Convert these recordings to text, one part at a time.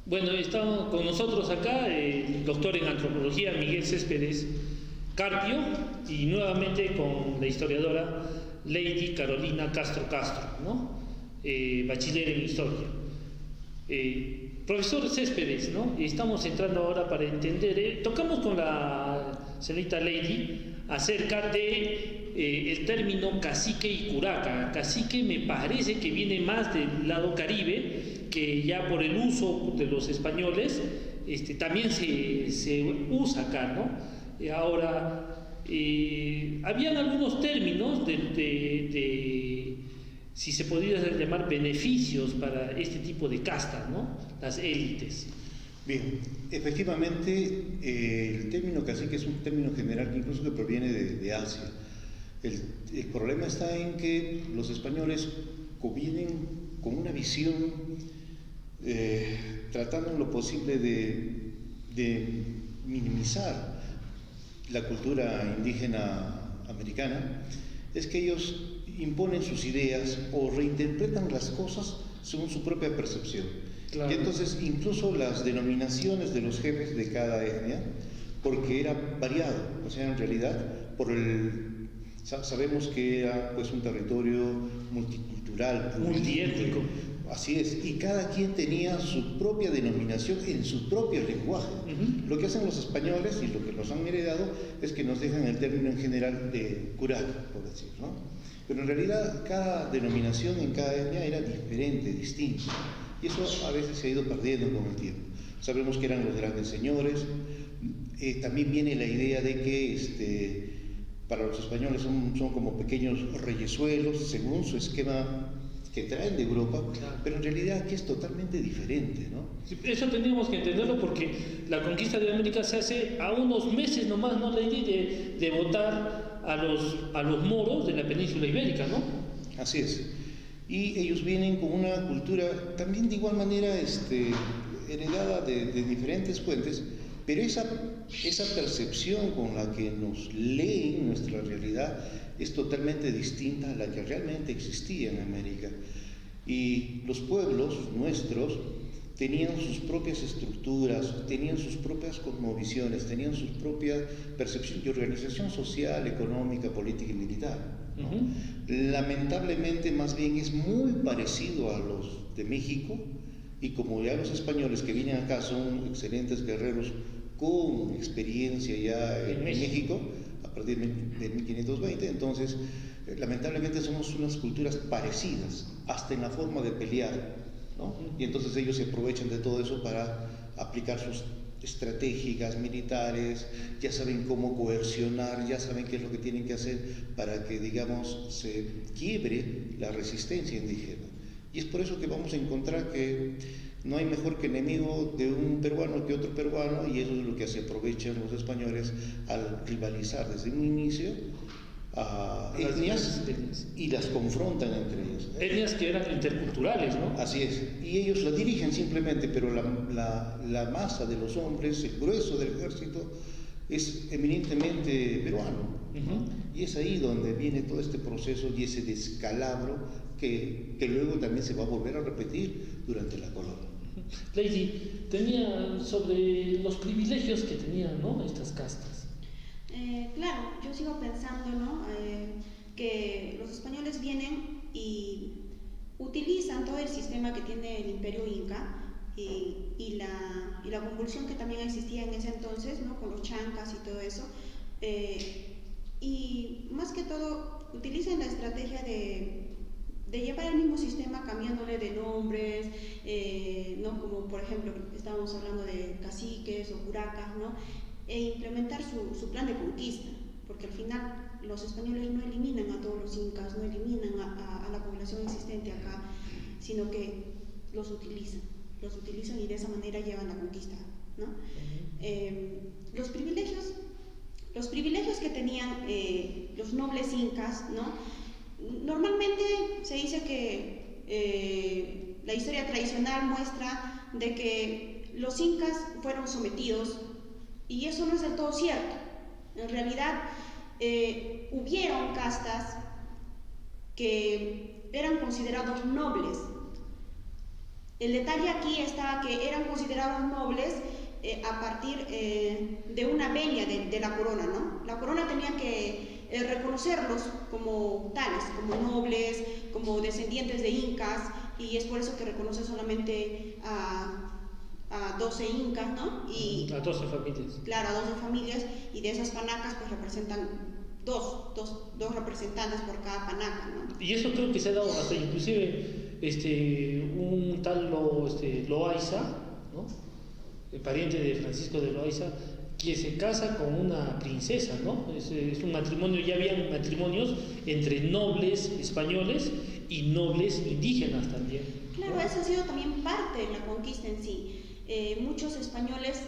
Bueno, está con nosotros acá el doctor en antropología Miguel Céspedes Carpio y nuevamente con la historiadora Lady Carolina Castro Castro, ¿no? Bachiller en historia. Profesor Céspedes, ¿no? Estamos entrando ahora para entender, tocamos con la señorita Lady acerca de el término cacique y curaca. Cacique me parece que viene más del lado caribe, que ya por el uso de los españoles también se usa acá, ¿no? Ahora, habían algunos términos de si se podría llamar beneficios para este tipo de castas, ¿no? Las élites. Bien, efectivamente, el término cacique es un término general que incluso que proviene de Asia. El problema está en que los españoles vienen con una visión tratando en lo posible de minimizar la cultura indígena americana, es que ellos imponen sus ideas o reinterpretan las cosas según su propia percepción. Claro. Y entonces incluso las denominaciones de los jefes de cada etnia, porque era variado, o sea, en realidad sabemos que era pues un territorio multicultural, multiétnico. Así es, y cada quien tenía su propia denominación en su propio lenguaje. Uh-huh. Lo que hacen los españoles y lo que nos han heredado es que nos dejan el término en general de curaca, por decir, ¿no? Pero en realidad cada denominación en cada etnia era diferente, distinta, y eso a veces se ha ido perdiendo con el tiempo. Sabemos que eran los grandes señores, también viene la idea de que para los españoles son como pequeños reyesuelos, según su esquema que traen de Europa, claro. Pero en realidad aquí es totalmente diferente, ¿no? Sí, eso teníamos que entenderlo porque la conquista de América se hace a unos meses nomás, ¿no, Lady? De votar a los moros de la península ibérica, ¿no? Así es. Y ellos vienen con una cultura también de igual manera heredada de diferentes fuentes, pero esa percepción con la que nos leen nuestra realidad es totalmente distinta a la que realmente existía en América. Y los pueblos nuestros tenían sus propias estructuras, tenían sus propias cosmovisiones, tenían su propia percepción y organización social, económica, política y militar, ¿no? Uh-huh. Lamentablemente, más bien es muy parecido a los de México, y como ya los españoles que vienen acá son excelentes guerreros con experiencia ya en México, a partir de 1520, entonces lamentablemente somos unas culturas parecidas, hasta en la forma de pelear, ¿no? Y entonces ellos se aprovechan de todo eso para aplicar sus estratégicas militares, ya saben cómo coercionar, ya saben qué es lo que tienen que hacer para que, digamos, se quiebre la resistencia indígena. Y es por eso que vamos a encontrar que no hay mejor que enemigo de un peruano que otro peruano, y eso es lo que se aprovechan los españoles al rivalizar desde un inicio a etnias y las confrontan entre ellos. Etnias que eran interculturales, ¿no? Así es, y ellos la dirigen simplemente, pero la masa de los hombres, el grueso del ejército, es eminentemente peruano. Uh-huh. Y es ahí donde viene todo este proceso y ese descalabro que luego también se va a volver a repetir durante la colonia. Lady, tenía sobre los privilegios que tenían, ¿no?, estas castas. Claro, yo sigo pensando, ¿no?, que los españoles vienen y utilizan todo el sistema que tiene el Imperio Inca y la convulsión que también existía en ese entonces, ¿no?, con los chancas y todo eso, y más que todo utilizan la estrategia de llevar el mismo sistema cambiándole de nombres, ¿no?, como por ejemplo estábamos hablando de caciques o curacas, ¿no?, e implementar su plan de conquista, porque al final los españoles no eliminan a todos los incas, no eliminan a la población existente acá, sino que los utilizan y de esa manera llevan la conquista, ¿no? Uh-huh. Los privilegios que tenían los nobles incas, ¿no?, normalmente se dice que la historia tradicional muestra de que los incas fueron sometidos, y eso no es del todo cierto. En realidad hubieron castas que eran considerados nobles El detalle aquí está que eran considerados nobles a partir de una venia de la corona, ¿no? La corona tenía que reconocerlos como tales, como nobles, como descendientes de incas, y es por eso que reconoce solamente a 12 incas, ¿no? Y, a 12 familias. Claro, a 12 familias, y de esas panacas pues representan dos representantes por cada panaca, ¿no? Y eso creo que se ha dado hasta inclusive un tal Loaiza, ¿no? El pariente de Francisco de Loaiza, que se casa con una princesa, ¿no? Es un matrimonio, ya habían matrimonios entre nobles españoles y nobles indígenas también. Claro, ¿no? eso ha sido también parte de la conquista en sí. Muchos españoles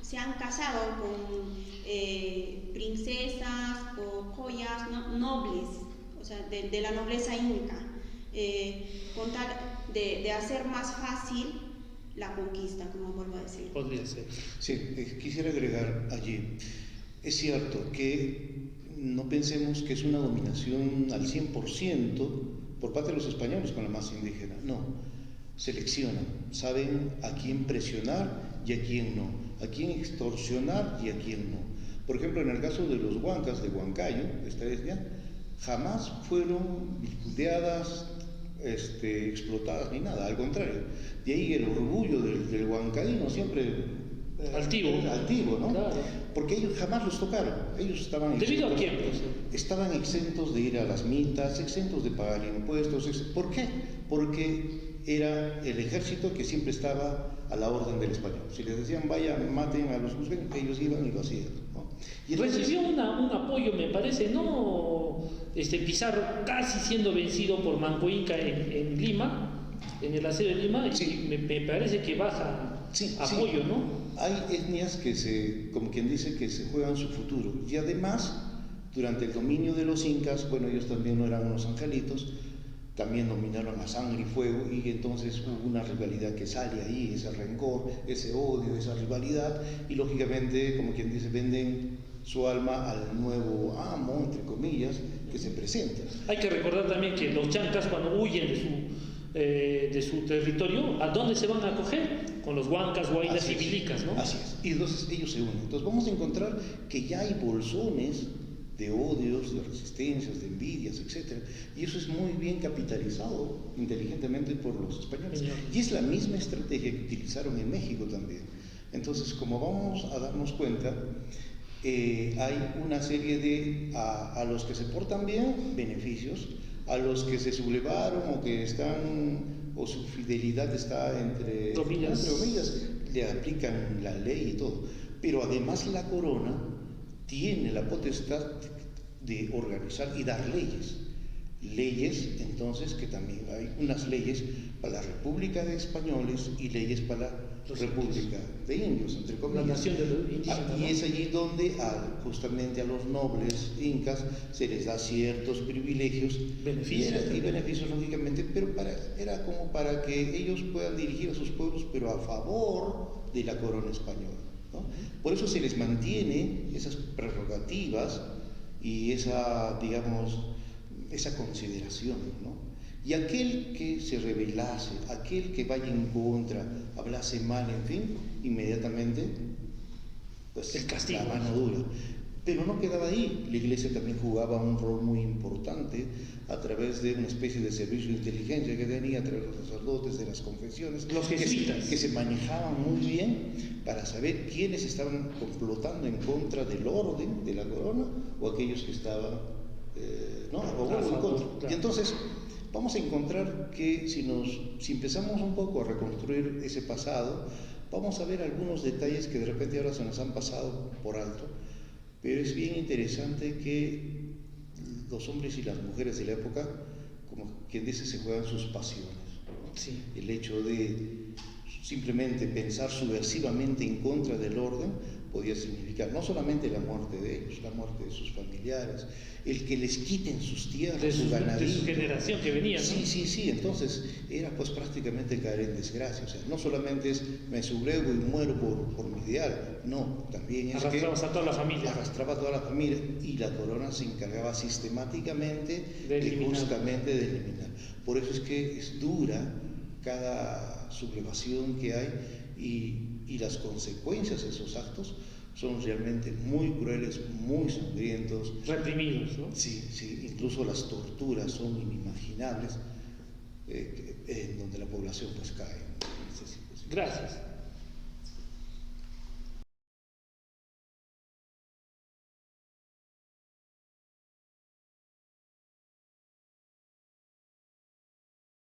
se han casado con princesas o joyas, ¿no? Nobles, o sea, de la nobleza inca, con tal de hacer más fácil la conquista, como vuelvo a decir. Podría ser. Sí, quisiera agregar allí, es cierto que no pensemos que es una dominación al 100% por parte de los españoles con la masa indígena, no, seleccionan, saben a quién presionar y a quién no, a quién extorsionar y a quién no. Por ejemplo, en el caso de los huancas de Huancayo, esta etnia, jamás fueron vilipendiadas, explotadas ni nada, al contrario. De ahí el orgullo del huancaíno siempre altivo, ¿no? Claro. Porque ellos jamás los tocaron. Ellos estaban ¿Debido exentos, a quién? Pues? estaban exentos de ir a las mitas, exentos de pagar impuestos. ¿Por qué? Porque era el ejército que siempre estaba a la orden del español. Si les decían vayan, maten a los musulmanes, ellos iban y lo hacían, ¿no? Y entonces, recibió un apoyo, me parece, ¿no? Pizarro casi siendo vencido por Manco Inca en Lima, en el asedio de Lima, sí. y me parece que baja apoyo, sí. ¿no? Hay etnias que como quien dice, que se juegan su futuro. Y además, durante el dominio de los incas, bueno, ellos también no eran unos angelitos, también dominaron a sangre y fuego, y entonces hubo una rivalidad que sale ahí, ese rencor, ese odio, esa rivalidad, y lógicamente, como quien dice, venden su alma al nuevo amo, entre comillas, que se presenta. Hay que recordar también que los chancas, cuando huyen de su territorio, ¿a dónde se van a acoger? Con los huancas, huaynas y milicas, ¿no? Así es. Y entonces ellos se unen. Entonces vamos a encontrar que ya hay bolsones de odios, de resistencias, de envidias, etc. Y eso es muy bien capitalizado inteligentemente por los españoles. Señor. Y es la misma estrategia que utilizaron en México también. Entonces, como vamos a darnos cuenta, hay una serie de, a los que se portan bien, beneficios, a los que se sublevaron o que están, o su fidelidad está entre comillas, le aplican la ley y todo. Pero además la corona tiene la potestad de organizar y dar leyes. Leyes, entonces, que también hay unas leyes para la República de Españoles y leyes para la República de Indios, entre comillas. La nación de los indígenas, Y es allí donde justamente a los nobles incas se les da ciertos privilegios y beneficios, lógicamente, pero era como para que ellos puedan dirigir a sus pueblos, pero a favor de la corona española, ¿no? Por eso se les mantiene esas prerrogativas y esa, digamos, esa consideración, ¿no? Y aquel que se rebelase, aquel que vaya en contra, hablase mal, en fin, inmediatamente, pues el castigo, la mano dura. Pero no quedaba ahí, la iglesia también jugaba un rol muy importante a través de una especie de servicio de inteligencia que tenía, a través de los sacerdotes, de las confesiones, los jesuitas, que se manejaban muy bien para saber quiénes estaban complotando en contra del orden de la corona o aquellos que estaban a favor o en contra. Claro. Y entonces vamos a encontrar que si empezamos un poco a reconstruir ese pasado, vamos a ver algunos detalles que de repente ahora se nos han pasado por alto, pero es bien interesante que los hombres y las mujeres de la época, como quien dice, se juegan sus pasiones, ¿no? Sí. El hecho de simplemente pensar subversivamente en contra del orden podía significar no solamente la muerte de ellos, la muerte de sus familiares, el que les quiten sus tierras, de su ganadito. De su generación que venía, ¿no? Sí, entonces era pues prácticamente caer en desgracia, o sea, no solamente es me sublevo y muero por mi ideal, no, también es arrastrabas a toda la familia. Arrastraba a toda la familia y la corona se encargaba sistemáticamente de eliminar. justamente de eliminar. Por eso es que es dura cada sublevación que hay y las consecuencias de esos actos son realmente muy crueles, muy sangrientos. Reprimidos, ¿no? Sí, sí, incluso las torturas son inimaginables, en donde la población pues cae en esa situación. Gracias.